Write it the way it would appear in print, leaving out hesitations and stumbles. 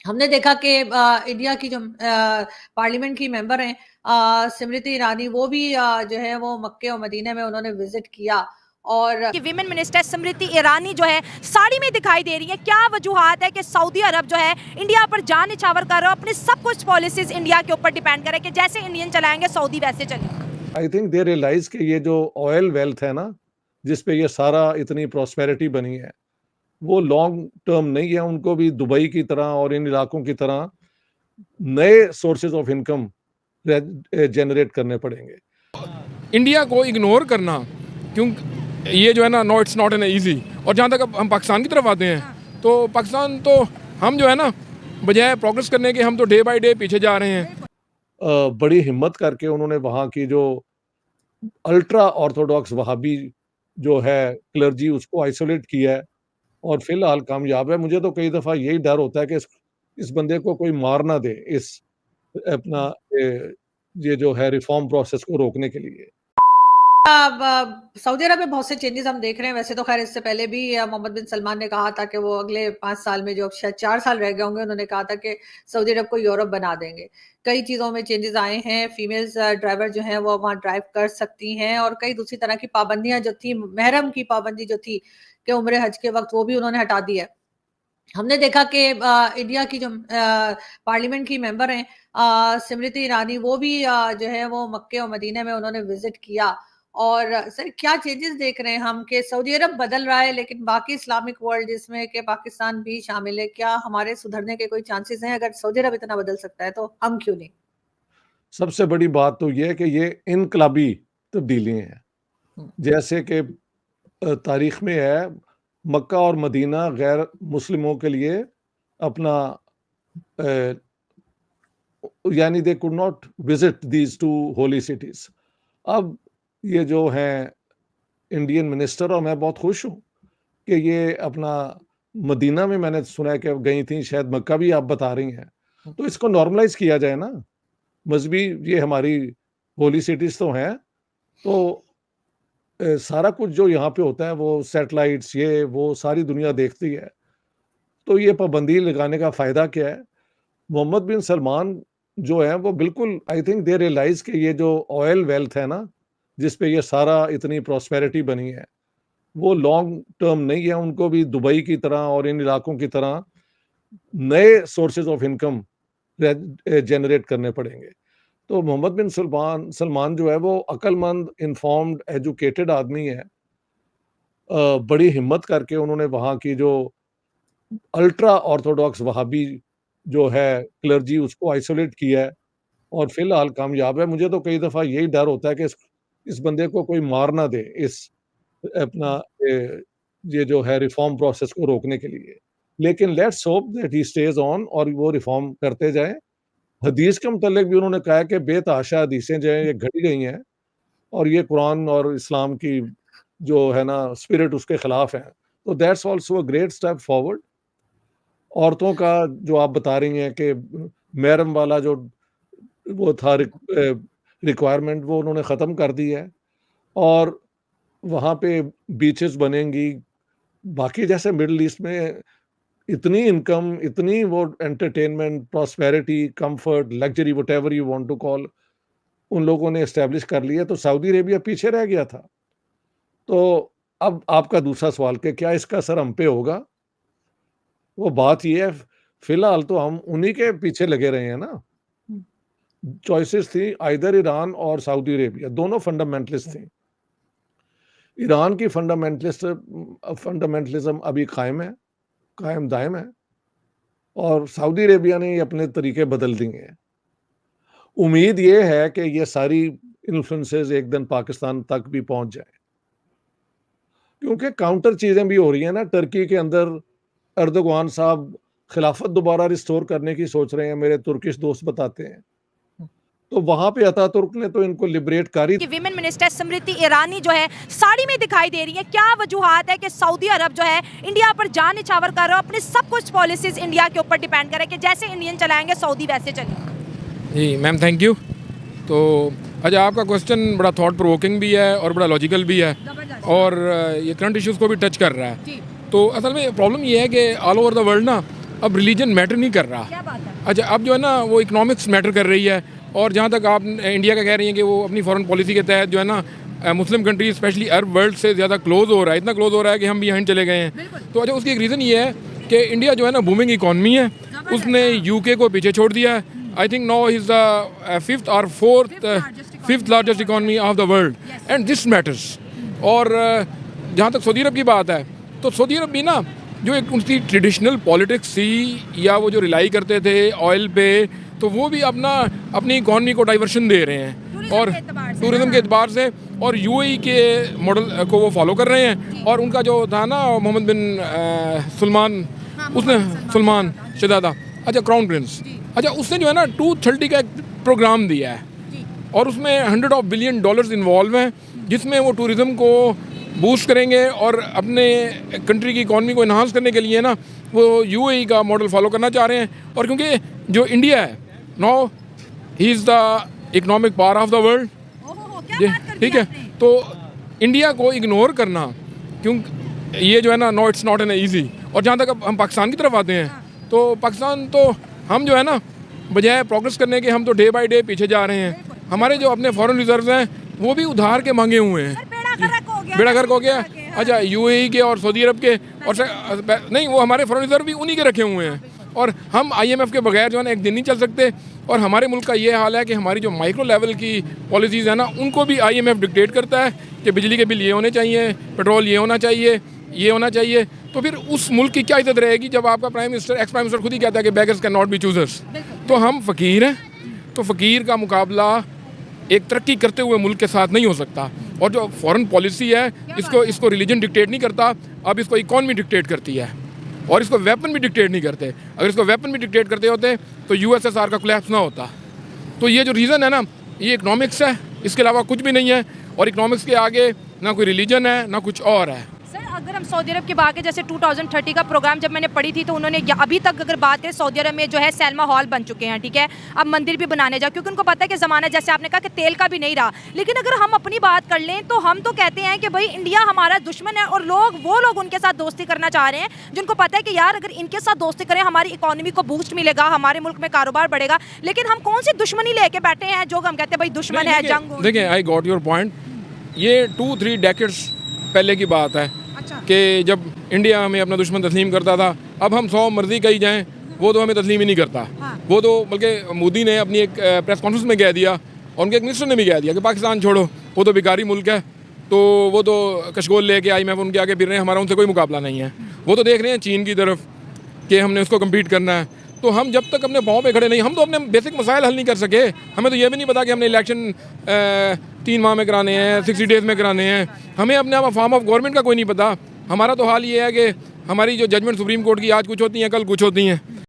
हमने देखा कि इंडिया की जो पार्लियामेंट की मेंबर हैं स्मृति ईरानी, वो भी जो है वो मक्के और मदीने में उन्होंने विजिट किया। और कि विमेन मिनिस्टर स्मृति ईरानी जो है साड़ी में दिखाई दे रही है। क्या वजूहात है कि सऊदी अरब जो है इंडिया पर जान निछावर कर रहा है, अपने सब कुछ पॉलिसीज इंडिया के ऊपर डिपेंड करे कि जैसे इंडियन चलाएंगे सऊदी वैसे चलेगा। आई थिंक दे रियलाइज कि ये जो ऑयल वेल्थ है ना, जिस पे ये सारा इतनी प्रॉस्पेरिटी बनी है, वो लॉन्ग टर्म नहीं है। उनको भी दुबई की तरह और इन इलाकों की तरह नए सोर्सेज ऑफ इनकम जनरेट करने पड़ेंगे। इंडिया को इग्नोर करना, क्योंकि ये जो है ना, no it's not an easy. और जहाँ तक अब हम पाकिस्तान की तरफ आते हैं तो पाकिस्तान तो हम जो है ना, बजाय प्रोग्रेस करने के हम तो डे बाय डे पीछे जा रहे हैं। बड़ी हिम्मत करके उन्होंने वहाँ की जो अल्ट्रा ऑर्थोडॉक्स वहाबी जो है क्लर्जी, उसको आइसोलेट किया है और फिलहाल कामयाब है। मुझे तो कई दफ़ा यही डर होता है कि इस बंदे को कोई मार ना दे इस अपना ये जो है रिफॉर्म प्रोसेस को रोकने के लिए। सऊदी अरब में बहुत से चेंजेस हम देख रहे हैं। वैसे तो खैर इससे पहले भी मोहम्मद बिन सलमान ने कहा था कि वो अगले 5 साल में, जो शायद 4 साल रह गए होंगे, उन्होंने कहा था कि सऊदी अरब को यूरोप बना देंगे। कई चीज़ों में चेंजेस आए हैं। फीमेल्स ड्राइवर जो हैं वो वहाँ ड्राइव कर सकती हैं, और कई दूसरी तरह की पाबंदियाँ जो थी, महरम की पाबंदी जो थी कि उम्रे हज के वक़्त, वो भी उन्होंने हटा दी है। हमने देखा कि इंडिया की जो पार्लियामेंट की मेंबर हैं स्मृति ईरानी, वो भी जो है वो मक्के और मदीने में उन्होंने विजिट किया। और सर, क्या चेंजेस देख रहे हैं हम कि सऊदी अरब बदल रहा है, लेकिन बाकी इस्लामिक वर्ल्ड, जिसमें कि पाकिस्तान भी शामिल है, क्या हमारे सुधरने के कोई चांसेस हैं? अगर सऊदी अरब इतना बदल सकता है तो हम क्यों नहीं? सबसे बड़ी बात तो ये है कि ये इनकलाबी तब्दीली हैं। जैसे कि तारीख में है, मक्का और मदीना गैर मुस्लिमों के लिए अपना यानी they could not visit these two Holi cities. अब ये जो हैं इंडियन मिनिस्टर, और मैं बहुत खुश हूँ कि ये अपना मदीना में, मैंने सुना है कि गई थी, शायद मक्का भी आप बता रही हैं, तो इसको नॉर्मलाइज किया जाए ना। मजहबी ये हमारी होली सिटीज तो हैं, तो सारा कुछ जो यहाँ पे होता है वो सैटेलाइट्स, ये वो सारी दुनिया देखती है, तो ये पाबंदी लगाने का फ़ायदा क्या है? मोहम्मद बिन सलमान जो हैं वो बिल्कुल, आई थिंक दे रियलाइज़ कि ये जो ऑयल वेल्थ है ना, जिस पे ये सारा इतनी प्रॉस्पेरिटी बनी है, वो लॉन्ग टर्म नहीं है। उनको भी दुबई की तरह और इन इलाकों की तरह नए सोर्सेज ऑफ इनकम जनरेट करने पड़ेंगे। तो मोहम्मद बिन सलमान जो है वो अक्लमंद, इन्फॉर्म्ड, एजुकेटेड आदमी है। बड़ी हिम्मत करके उन्होंने वहाँ की जो अल्ट्रा ऑर्थोडॉक्स वहाबी जो है क्लर्जी, उसको आइसोलेट किया है और फिलहाल कामयाब है। मुझे तो कई दफ़ा यही डर होता है कि इस बंदे को कोई मार ना दे इस अपना ये जो है रिफॉर्म प्रोसेस को रोकने के लिए। लेकिन let's hope that he stage on और वो रिफॉर्म करते जाएँ। हदीस के मुतल्लिक भी उन्होंने कहा है कि बेतहाशा हदीसें जो हैं ये घड़ी गई हैं और ये कुरान और इस्लाम की जो है ना स्पिरिट, उसके खिलाफ है। तो that's also a great step forward. औरतों का जो आप बता रही हैं कि महरम वाला जो वो था रिक्वायरमेंट, वो उन्होंने ख़त्म कर दी है और वहाँ पे बीचेस बनेंगी। बाकी जैसे मिडल ईस्ट में इतनी इनकम, इतनी वो entertainment, prosperity, comfort, luxury, whatever you want to call, उन लोगों ने एस्टेब्लिश कर लिया, तो सऊदी अरेबिया पीछे रह गया था। तो अब आपका दूसरा सवाल कि क्या इसका असर हम पे होगा? वो बात ये है, फिलहाल तो हम उन्हीं के पीछे लगे रहे हैं ना। चॉइसेस थी आइदर ईरान और सऊदी अरेबिया, दोनों फंडामेंटलिस्ट थी। ईरान की फंडामेंटलिज्म अभी कायम है, कायम दायम है, और सऊदी अरेबिया ने अपने तरीके बदल दिए हैं। उम्मीद ये है कि ये सारी इन्फ्लुएंसेस एक दिन पाकिस्तान तक भी पहुंच जाए, क्योंकि काउंटर चीजें भी हो रही हैं ना। टर्की के अंदर अर्दोगान साहब खिलाफत दोबारा रिस्टोर करने की सोच रहे हैं, मेरे तुर्किश दोस्त बताते हैं। तो वहां पे अतातुर्क ने तो इनको लिबरेट कर ही। कि विमेन मिनिस्टर स्मृति ईरानी जो है साड़ी में दिखाई दे रही है। क्या वजूहात है कि सऊदी अरब जो है इंडिया पर जान निछावर कर रहा है, अपने सब कुछ पॉलिसीज इंडिया के ऊपर डिपेंड करे कि जैसे इंडियन चलाएंगे सऊदी वैसे चलेगा। जी मैम, थैंक यू। तो अच्छा, आपका क्वेश्चन बड़ा थॉट प्रोवोकिंग भी है और बड़ा लॉजिकल भी है, और ये करंट इश्यूज़ को भी टच कर रहा है। तो असल में प्रॉब्लम ये है कि ऑल ओवर द वर्ल्ड ना अब रिलीजन मैटर नहीं कर रहा। क्या बात है? अच्छा, अब जो है ना वो इकोनॉमिक्स मैटर कर रही है। और जहाँ तक आप इंडिया का कह रही हैं कि वो अपनी फॉरेन पॉलिसी के तहत जो है ना Muslim country specially Arab world से ज़्यादा क्लोज हो रहा है, इतना क्लोज हो रहा है कि हम भी यहाँ चले गए हैं। तो अच्छा, उसकी एक रीज़न ये है कि इंडिया जो है ना बूमिंग इकॉनमी है, उसने यूके को पीछे छोड़ दिया है। I think now is the fifth largest economy of the world and this matters. और जहाँ तक सऊदी अरब की बात है, तो सऊदी अरब भी ना जो एक उनकी ट्रेडिशनल पॉलिटिक्स थी या वो जो रिलाई करते थे ऑयल पे, तो वो भी अपनी इकॉनमी को डाइवर्शन दे रहे हैं और टूरिज्म के एतबार से, और यूएई के मॉडल को वो फॉलो कर रहे हैं। और उनका जो था ना मोहम्मद बिन सलमान, उसने सलमान शहजादा, अच्छा क्राउन प्रिंस, अच्छा उसने जो है ना 230 का एक प्रोग्राम दिया है और उसमें $100 बिलियन इन्वॉल्व हैं, जिसमें वो टूरिज़्म को बूस्ट करेंगे और अपने कंट्री की इकॉनमी को इन्हांस करने के लिए ना वो यूएई का मॉडल फॉलो करना चाह रहे हैं। और क्योंकि जो इंडिया है now he is the economic power of the world, ठीक है, तो इंडिया को इग्नोर करना, क्योंकि ये जो है ना no it's not an easy. और जहाँ तक अब हम पाकिस्तान की तरफ आते हैं, तो पाकिस्तान तो हम जो है ना बजाय प्रोग्रेस करने के हम तो डे बाय डे पीछे जा रहे हैं। हमारे जो अपने फॉरेन रिजर्व हैं वो भी उधार के मांगे हुए हैं, बेड़ा गर्क हो गया। अच्छा, यूएई के और सऊदी अरब के और नहीं, वो हमारे फॉरेन रिजर्व भी उन्हीं के रखे हुए हैं। और हम आईएमएफ के बगैर जो है ना एक दिन नहीं चल सकते। और हमारे मुल्क का ये हाल है कि हमारी जो माइक्रो लेवल की पॉलिसीज़ है ना, उनको भी आईएमएफ डिक्टेट करता है कि बिजली के बिल ये होने चाहिए, पेट्रोल ये होना चाहिए, ये होना चाहिए। तो फिर उस मुल्क की क्या इज्जत रहेगी जब आपका prime minister, ex prime minister खुद ही कहता है कि beggars can not be choosers. तो हम फ़कीर हैं, तो फ़कीर का मुकाबला एक तरक्की करते हुए मुल्क के साथ नहीं हो सकता। और जो फॉरेन पॉलिसी है, इसको रिलीजन डिक्टेट नहीं करता, अब इसको इकॉनमी डिक्टेट करती है। और इसको वेपन भी डिक्टेट नहीं करते। अगर इसको वेपन भी डिक्टेट करते होते तो यूएसएसआर का कोलैप्स ना होता। तो ये जो रीज़न है ना, ये इकोनॉमिक्स है, इसके अलावा कुछ भी नहीं है। और इकोनॉमिक्स के आगे ना कोई रिलीजन है ना कुछ और है। अगर हम सऊदी अरब की बात करें, जैसे 2030 का प्रोग्राम जब मैंने पढ़ी थी तो उन्होंने अभी तक अगर बात करें, सऊदी अरब में जो है सैलमा हॉल बन चुके हैं, ठीक है, अब मंदिर भी बनाने जाओ, क्योंकि उनको पता है कि ज़माना जैसे आपने कहा कि तेल का भी नहीं रहा। लेकिन अगर हम अपनी बात कर लें तो हम तो कहते हैं कि भाई इंडिया हमारा दुश्मन है, और वो लोग उनके साथ दोस्ती करना चाह रहे हैं जिनको पता है कि यार अगर इनके साथ दोस्ती करें हमारी इकॉनमी को बूस्ट मिलेगा, हमारे मुल्क में कारोबार बढ़ेगा। लेकिन हम कौन सी दुश्मनी लेके बैठे हैं जो हम कहते हैं भाई दुश्मन है, जंग। देखिए, आई गॉट योर पॉइंट। ये 2-3 डेकेड्स पहले की बात है कि जब इंडिया हमें अपना दुश्मन तस्लीम करता था। अब हम 100 मर्जी कही जाएं, वो तो हमें तस्लीम ही नहीं करता। वो तो बल्कि मोदी ने अपनी एक प्रेस कॉन्फ्रेंस में कह दिया और उनके एक मिनिस्टर ने भी कह दिया कि पाकिस्तान छोड़ो, वो तो भिखारी मुल्क है, तो वो तो कशगोल लेके आईएमएफ उनके आगे फिर रहे हैं, हमारा उनसे कोई मुकाबला नहीं है। वो तो देख रहे हैं चीन की तरफ कि हमने उसको कम्पीट करना है। तो हम जब तक अपने पाँव पे खड़े नहीं, हम तो अपने बेसिक मसाइल हल नहीं कर सके। हमें तो ये भी नहीं पता कि हमने इलेक्शन 3 माह में कराने हैं, 60 डेज़ में कराने हैं। हमें अपने फॉर्म ऑफ गवर्नमेंट का कोई नहीं पता। हमारा तो हाल ये है कि हमारी जो जजमेंट सुप्रीम कोर्ट की आज कुछ होती हैं, कल कुछ होती हैं।